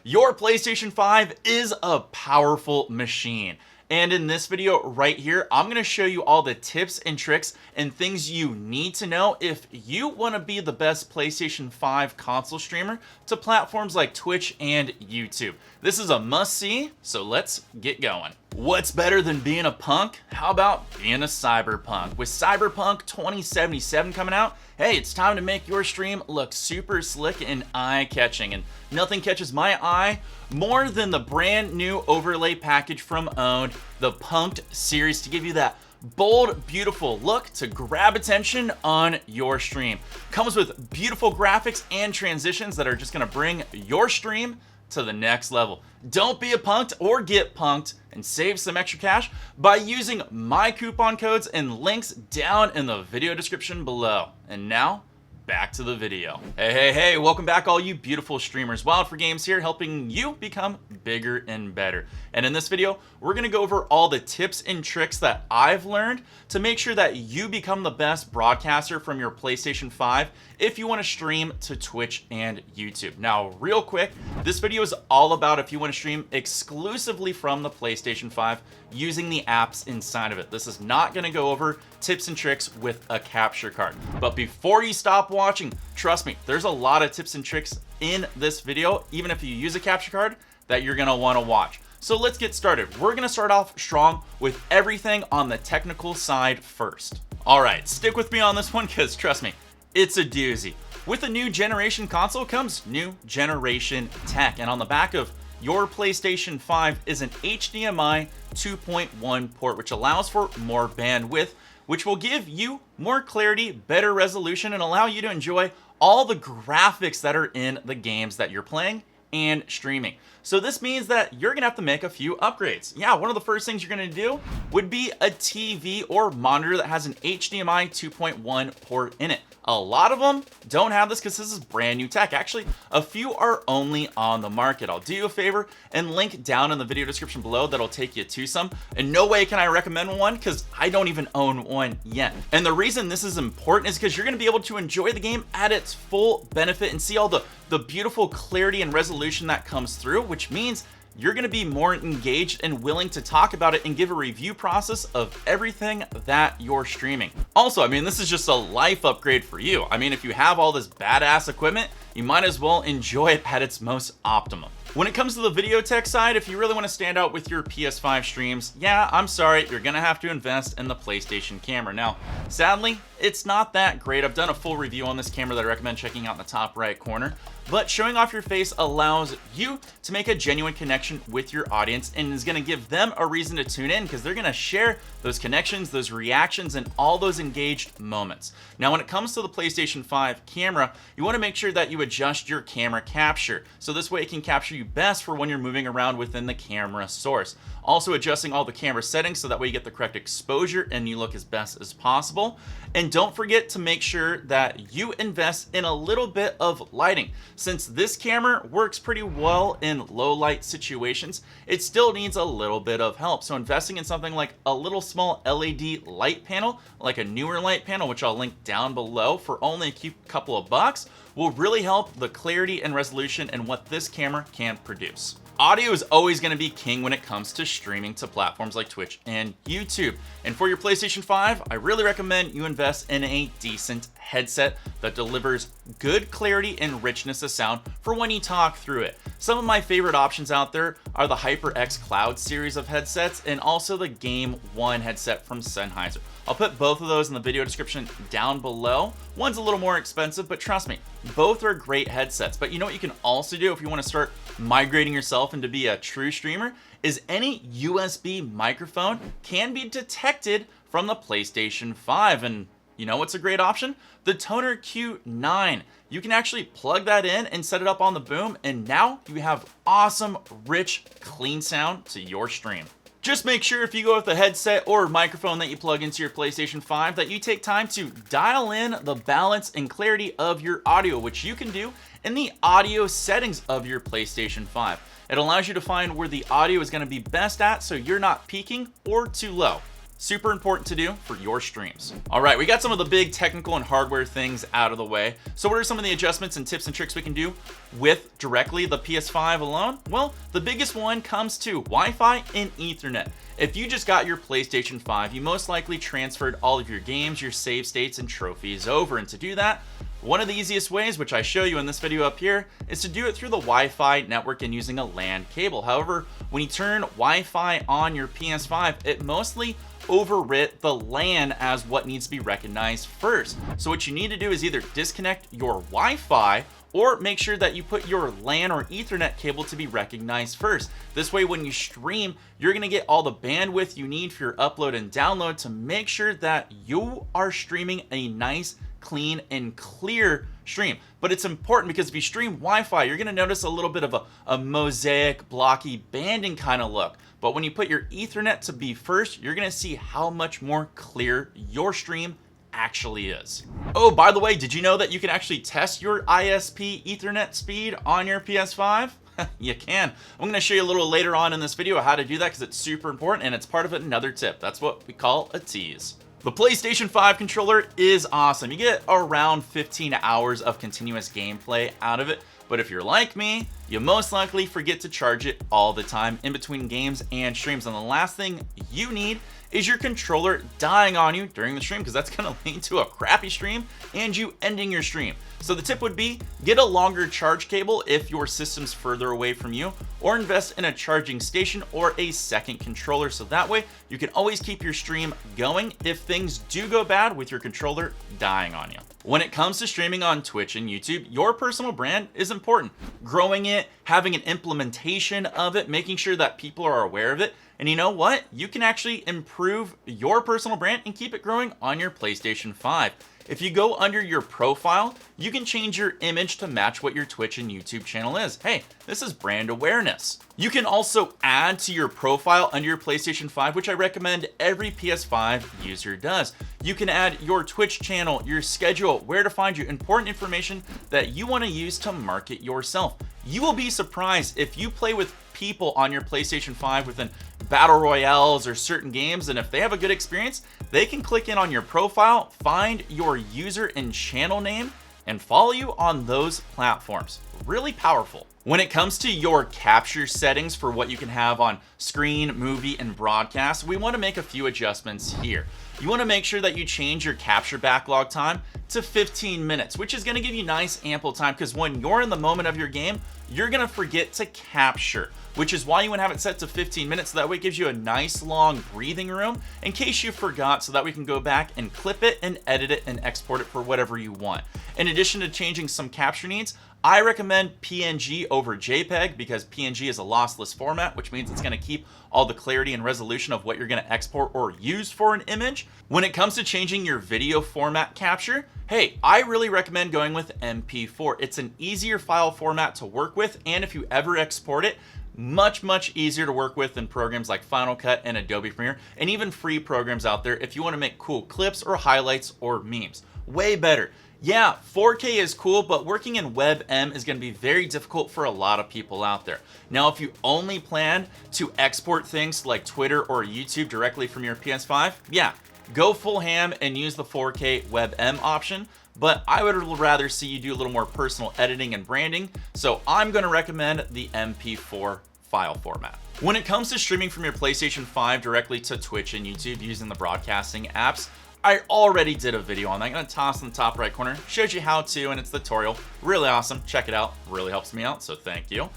Your PlayStation 5 is a powerful machine. And in this video right here, I'm going to show you all the tips and tricks and things you need to know if you want to be the best PlayStation 5 console streamer to platforms like Twitch and YouTube. This is a must-see, so let's get going. What's better than being a punk? How about being a cyberpunk? With Cyberpunk 2077 coming out, hey, it's time to make your stream look super slick and eye-catching. And nothing catches my eye more than the brand new overlay package from Owned, the Punked series, to give you that bold, beautiful look to grab attention on your stream. Comes with beautiful graphics and transitions that are just gonna bring your stream to the next level. Don't be a punked or get punked and save some extra cash by using my coupon codes and links down in the video description below. And now, back to the video. Hey, welcome back all you beautiful streamers. Wild for Games here, helping you become bigger and better. And in this video, we're gonna go over all the tips and tricks that I've learned to make sure that you become the best broadcaster from your PlayStation 5 if you wanna stream to Twitch and YouTube. Now, real quick, this video is all about if you wanna stream exclusively from the PlayStation 5 using the apps inside of it. This is not gonna go over tips and tricks with a capture card. But before you stop watching, trust me, there's a lot of tips and tricks in this video, even if you use a capture card, that you're gonna wanna watch. So let's get started. We're gonna start off strong with everything on the technical side first. All right, stick with me on this one because trust me, it's a doozy. With a new generation console comes new generation tech, and on the back of your PlayStation 5 is an HDMI 2.1 port, which allows for more bandwidth, which will give you more clarity, better resolution, and allow you to enjoy all the graphics that are in the games that you're playing and streaming. So this means that you're gonna have to make a few upgrades. Yeah, one of the first things you're gonna do would be a TV or monitor that has an HDMI 2.1 port in it. A lot of them don't have this because this is brand new tech. Actually, a few are only on the market. I'll do you a favor and link down in the video description below that'll take you to some. And no way can I recommend one because I don't even own one yet. And the reason this is important is because you're gonna be able to enjoy the game at its full benefit and see all the beautiful clarity and resolution that comes through, which means you're going to be more engaged and willing to talk about it and give a review process of everything that you're streaming. Also, I mean, this is just a life upgrade for you. I mean, if you have all this badass equipment, you might as well enjoy it at its most optimum. When it comes to the video tech side, if you really want to stand out with your PS5 streams, yeah, I'm sorry, you're going to have to invest in the PlayStation camera. Now, sadly, it's not that great. I've done a full review on this camera that I recommend checking out in the top right corner. But showing off your face allows you to make a genuine connection with your audience and is going to give them a reason to tune in because they're going to share those connections, those reactions, and all those engaged moments. Now, when it comes to the PlayStation 5 camera, you want to make sure that you adjust your camera capture. So this way it can capture you best for when you're moving around within the camera source. Also adjusting all the camera settings so that way you get the correct exposure and you look as best as possible. And don't forget to make sure that you invest in a little bit of lighting. Since this camera works pretty well in low light situations, it still needs a little bit of help. So investing in something like a little small LED light panel, like a newer light panel, which I'll link down below for only a couple of bucks, will really help the clarity and resolution and what this camera can produce. Audio is always going to be king when it comes to streaming to platforms like Twitch and YouTube. And for your PlayStation 5, I really recommend you invest in a decent headset that delivers good clarity and richness of sound for when you talk through it. Some of my favorite options out there are the HyperX Cloud series of headsets and also the Game One headset from Sennheiser. I'll put both of those in the video description down below. One's a little more expensive, but trust me, both are great headsets. But you know what you can also do if you want to start migrating yourself into be a true streamer is any USB microphone can be detected from the PlayStation 5. And you know what's a great option? The Toner Q9. You can actually plug that in and set it up on the boom, and now you have awesome, rich, clean sound to your stream. Just make sure if you go with a headset or microphone that you plug into your PlayStation 5 that you take time to dial in the balance and clarity of your audio, which you can do in the audio settings of your PlayStation 5. It allows you to find where the audio is going to be best at so you're not peaking or too low. Super important to do for your streams. All right, we got some of the big technical and hardware things out of the way. So what are some of the adjustments and tips and tricks we can do with directly the PS5 alone? Well, the biggest one comes to Wi-Fi and Ethernet. If you just got your PlayStation 5, you most likely transferred all of your games, your save states, and trophies over. And to do that, one of the easiest ways, which I show you in this video up here, is to do it through the Wi-Fi network and using a LAN cable. However, when you turn Wi-Fi on your PS5, it mostly overwrit the LAN as what needs to be recognized first. So what you need to do is either disconnect your Wi-Fi or make sure that you put your LAN or Ethernet cable to be recognized first. This way, when you stream, you're gonna get all the bandwidth you need for your upload and download to make sure that you are streaming a nice, clean, and clear stream. But it's important because if you stream Wi-Fi, you're gonna notice a little bit of a mosaic, blocky, banding kind of look. But when you put your Ethernet to be first, you're gonna see how much more clear your stream actually is. Oh, by the way, did you know that you can actually test your ISP Ethernet speed on your PS5? You can. I'm going to show you a little later on in this video how to do that because it's super important and it's part of another tip. That's what we call a tease. The PlayStation 5 controller is awesome. You get around 15 hours of continuous gameplay out of it. But if you're like me, you most likely forget to charge it all the time in between games and streams. And the last thing you need is your controller dying on you during the stream, because that's going to lead to a crappy stream and you ending your stream. So the tip would be get a longer charge cable if your system's further away from you, or invest in a charging station or a second controller, so that way you can always keep your stream going if things do go bad with your controller dying on you. When it comes to streaming on Twitch and YouTube, your personal brand is important. Growing it, having an implementation of it, making sure that people are aware of it. And you know what? You can actually improve your personal brand and keep it growing on your PlayStation 5. If you go under your profile, you can change your image to match what your Twitch and YouTube channel is. Hey, this is brand awareness. You can also add to your profile under your PlayStation 5, which I recommend every PS5 user does. You can add your Twitch channel, your schedule, where to find you, important information that you want to use to market yourself. You will be surprised if you play with people on your PlayStation 5 within battle royales or certain games, and if they have a good experience, they can click in on your profile, find your user and channel name, and follow you on those platforms. Really powerful. When it comes to your capture settings for what you can have on screen, movie, and broadcast, we want to make a few adjustments here. You want to make sure that you change your capture backlog time to 15 minutes, which is going to give you nice ample time, because when you're in the moment of your game, you're going to forget to capture, which is why you want to have it set to 15 minutes. So that way it gives you a nice long breathing room in case you forgot, so that we can go back and clip it and edit it and export it for whatever you want. In addition to changing some capture needs, I recommend PNG over JPEG because PNG is a lossless format, which means it's going to keep all the clarity and resolution of what you're going to export or use for an image. When it comes to changing your video format capture, hey, I really recommend going with MP4. It's an easier file format to work with, and if you ever export it, much easier to work with than programs like Final Cut and Adobe Premiere, and even free programs out there if you want to make cool clips or highlights or memes. Way better. Yeah, 4K is cool, but working in WebM is going to be very difficult for a lot of people out there. Now, if you only plan to export things like Twitter or YouTube directly from your PS5, yeah, go full ham and use the 4K WebM option. But I would rather see you do a little more personal editing and branding, so I'm going to recommend the MP4 file format. When it comes to streaming from your PlayStation 5 directly to Twitch and YouTube using the broadcasting apps, I already did a video on that. I'm going to toss in the top right corner. Shows you how to, and it's the tutorial. Really awesome. Check it out. Really helps me out, so thank you.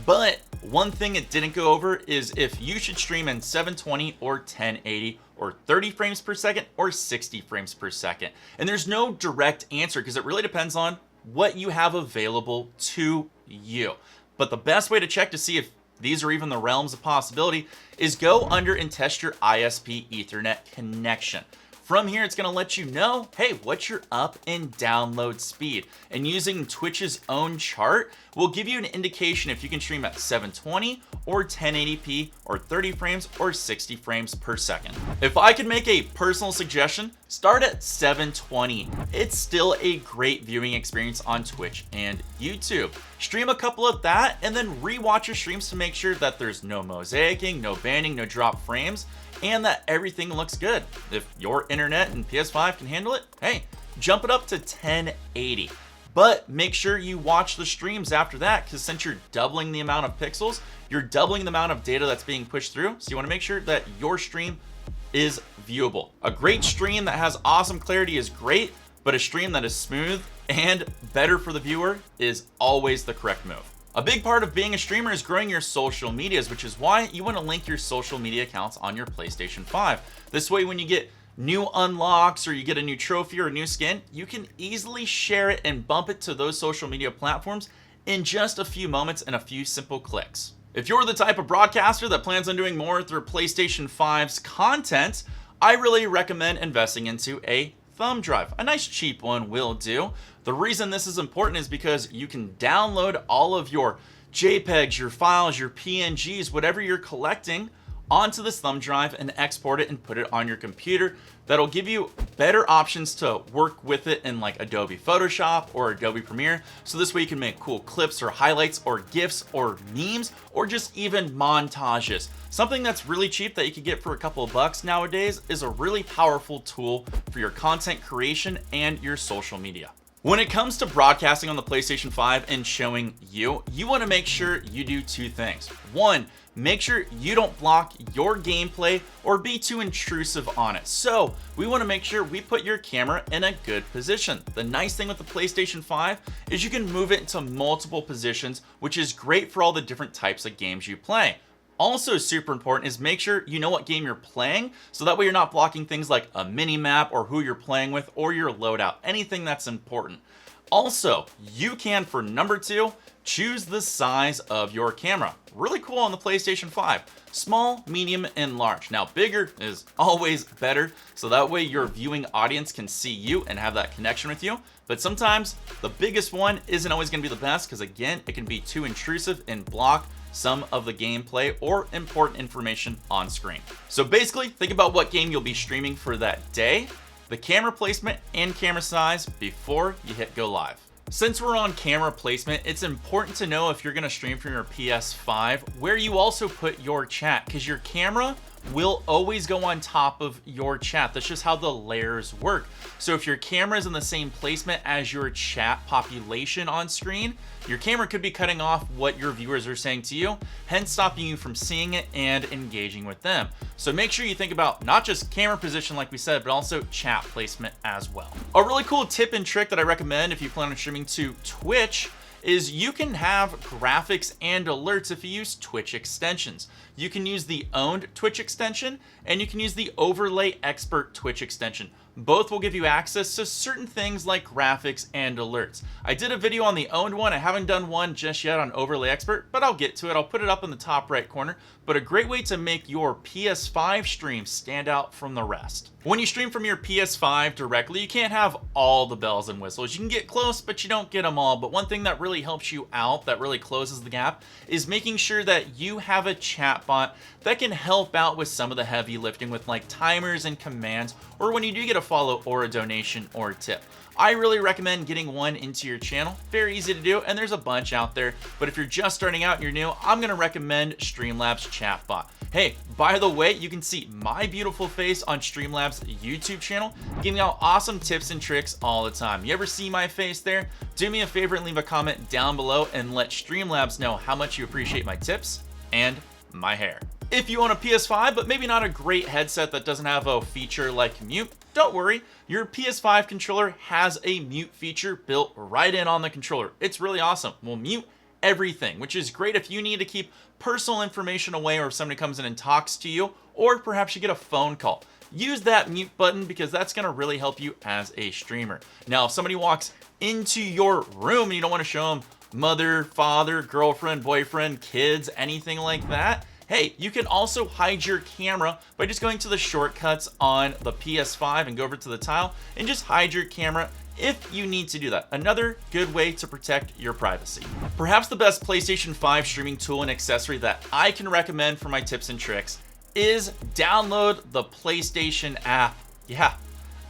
But one thing it didn't go over is if you should stream in 720 or 1080 or 30 frames per second or 60 frames per second. And there's no direct answer because it really depends on what you have available to you. But the best way to check to see if these are even the realms of possibility is go under and test your ISP Ethernet connection. From here, it's going to let you know, hey, what's your up and download speed? And using Twitch's own chart will give you an indication if you can stream at 720 or 1080p or 30 frames or 60 frames per second. If I could make a personal suggestion, start at 720. It's still a great viewing experience on Twitch and YouTube. Stream a couple of that and then rewatch your streams to make sure that there's no mosaicing, no banning, no drop frames, and that everything looks good. If your internet and PS5 can handle it, hey, jump it up to 1080. But make sure you watch the streams after that, because since you're doubling the amount of pixels, you're doubling the amount of data that's being pushed through. So you want to make sure that your stream is viewable. A great stream that has awesome clarity is great, but a stream that is smooth and better for the viewer is always the correct move. A big part of being a streamer is growing your social medias, which is why you want to link your social media accounts on your PlayStation 5. This way, when you get new unlocks or you get a new trophy or a new skin, you can easily share it and bump it to those social media platforms in just a few moments and a few simple clicks. If you're the type of broadcaster that plans on doing more with their PlayStation 5's content, I really recommend investing into a thumb drive. A nice cheap one will do. The reason this is important is because you can download all of your JPEGs, your files, your PNGs, whatever you're collecting onto this thumb drive and export it and put it on your computer. That'll give you better options to work with it in like Adobe Photoshop or Adobe Premiere. So this way you can make cool clips or highlights or GIFs or memes or just even montages. Something that's really cheap that you can get for a couple of bucks nowadays is a really powerful tool for your content creation and your social media. When it comes to broadcasting on the PlayStation 5 and showing you want to make sure you do two things. One, make sure you don't block your gameplay or be too intrusive on it. So we want to make sure we put your camera in a good position. The nice thing with the PlayStation 5 is you can move it into multiple positions, which is great for all the different types of games you play. Also super important is make sure you know what game you're playing, so that way you're not blocking things like a mini map or who you're playing with or your loadout, anything that's important. Also, you can, for number 2, choose the size of your camera. Really cool on the PlayStation 5. Small, medium, and large. Now, bigger is always better, so that way your viewing audience can see you and have that connection with you. But sometimes the biggest one isn't always going to be the best, because again, it can be too intrusive and block some of the gameplay or important information on screen. So basically, think about what game you'll be streaming for that day, the camera placement and camera size before you hit go live. Since we're on camera placement, it's important to know if you're going to stream from your PS5 where you also put your chat, because your camera will always go on top of your chat. That's just how the layers work. So if your camera is in the same placement as your chat population on screen, your camera could be cutting off what your viewers are saying to you, hence stopping you from seeing it and engaging with them. So make sure you think about not just camera position like we said, but also chat placement as well. A really cool tip and trick that I recommend if you plan on streaming to Twitch is you can have graphics and alerts if you use Twitch extensions. You can use the owned Twitch extension and you can use the overlay expert Twitch extension. Both will give you access to certain things like graphics and alerts. I did a video on the owned one. I haven't done one just yet on overlay expert, but I'll get to it. I'll put it up in the top right corner. But a great way to make your PS5 stream stand out from the rest. When you stream from your PS5 directly, you can't have all the bells and whistles. You can get close, but you don't get them all. But one thing that really helps you out, that really closes the gap, is making sure that you have a chat bot that can help out with some of the heavy lifting with like timers and commands, or when you do get a follow or a donation or a tip. I really recommend getting one into your channel. Very easy to do, and there's a bunch out there. But if you're just starting out and you're new, I'm gonna recommend Streamlabs Chatbot. Hey, by the way, you can see my beautiful face on Streamlabs YouTube channel, giving out awesome tips and tricks all the time. You ever see my face there? Do me a favor and leave a comment down below and let Streamlabs know how much you appreciate my tips and my hair. If you own a PS5, but maybe not a great headset that doesn't have a feature like mute, don't worry, your PS5 controller has a mute feature built right in on the controller. It's really awesome. We'll mute everything, which is great if you need to keep personal information away, or if somebody comes in and talks to you, or perhaps you get a phone call. Use that mute button because that's going to really help you as a streamer. Now, if somebody walks into your room and you don't want to show them mother, father, girlfriend, boyfriend, kids, anything like that, hey, you can also hide your camera by just going to the shortcuts on the PS5 and go over to the tile and just hide your camera if you need to do that. Another good way to protect your privacy. Perhaps the best PlayStation 5 streaming tool and accessory that I can recommend for my tips and tricks is download the PlayStation app. Yeah,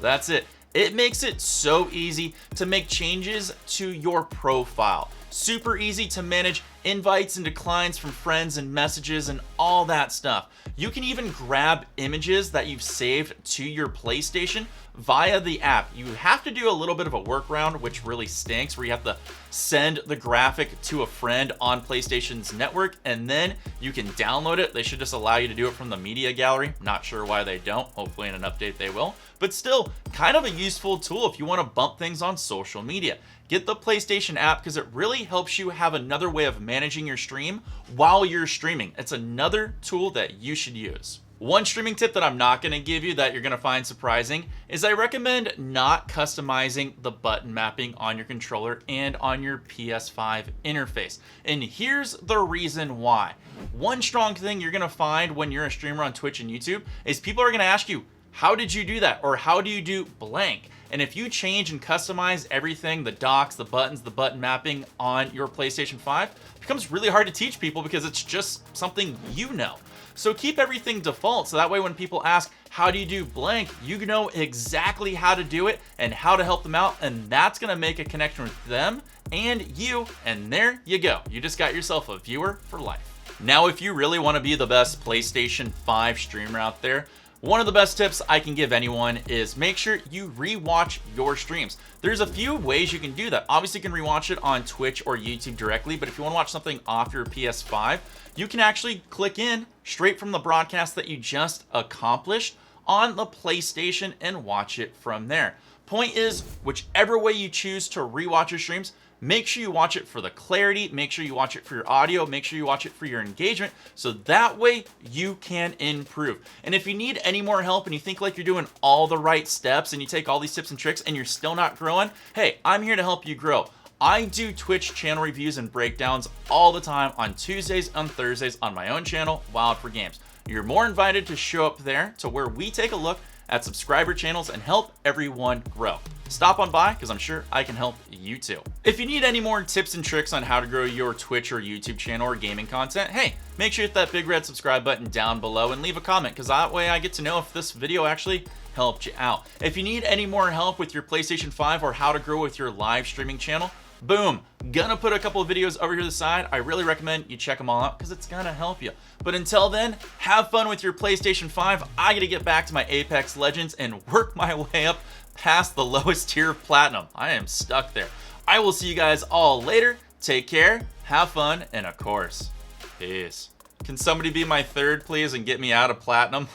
that's it. It makes it so easy to make changes to your profile. Super easy to manage invites and declines from friends and messages and all that stuff. You can even grab images that you've saved to your PlayStation via the app. You have to do a little bit of a workaround, which really stinks, where you have to send the graphic to a friend on PlayStation's network and then you can download it. They should just allow you to do it from the media gallery. Not sure why they don't. Hopefully in an update they will. But still, kind of a useful tool if you want to bump things on social media. Get the PlayStation app because it really helps you have another way of managing your stream while you're streaming. It's another tool that you should use. One streaming tip that I'm not going to give you that you're going to find surprising is I recommend not customizing the button mapping on your controller and on your PS5 interface. And here's the reason why. One strong thing you're going to find when you're a streamer on Twitch and YouTube is people are going to ask you, how did you do that? Or how do you do blank? And if you change and customize everything, the docks, the buttons, the button mapping on your PlayStation 5, it becomes really hard to teach people because it's just something you know. So keep everything default so that way when people ask, how do you do blank? You know exactly how to do it and how to help them out, and that's gonna make a connection with them and you, and there you go. You just got yourself a viewer for life. Now, if you really wanna be the best PlayStation 5 streamer out there, one of the best tips I can give anyone is make sure you rewatch your streams. There's a few ways you can do that. Obviously, you can rewatch it on Twitch or YouTube directly, but if you want to watch something off your PS5, you can actually click in straight from the broadcast that you just accomplished on the PlayStation and watch it from there. Point is, whichever way you choose to rewatch your streams, make sure you watch it for the clarity, make sure you watch it for your audio, make sure you watch it for your engagement, so that way you can improve. And if you need any more help and you think like you're doing all the right steps and you take all these tips and tricks and you're still not growing, hey, I'm here to help you grow. I do Twitch channel reviews and breakdowns all the time on Tuesdays and Thursdays on my own channel, Wild for Games. You're more invited to show up there to where we take a look at subscriber channels and help everyone grow. Stop on by because I'm sure I can help you too. If you need any more tips and tricks on how to grow your Twitch or YouTube channel or gaming content, hey, make sure you hit that big red subscribe button down below and leave a comment because that way I get to know if this video actually helped you out. If you need any more help with your PlayStation 5 or how to grow with your live streaming channel, boom, gonna put a couple of videos over here to the side. I really recommend you check them all out because it's gonna help you. But until then, have fun with your PlayStation 5. I gotta get back to my Apex Legends and work my way up past the lowest tier of platinum. I am stuck there. I will see you guys all later. Take care, have fun, and of course, peace. Can somebody be my third, please, and get me out of platinum?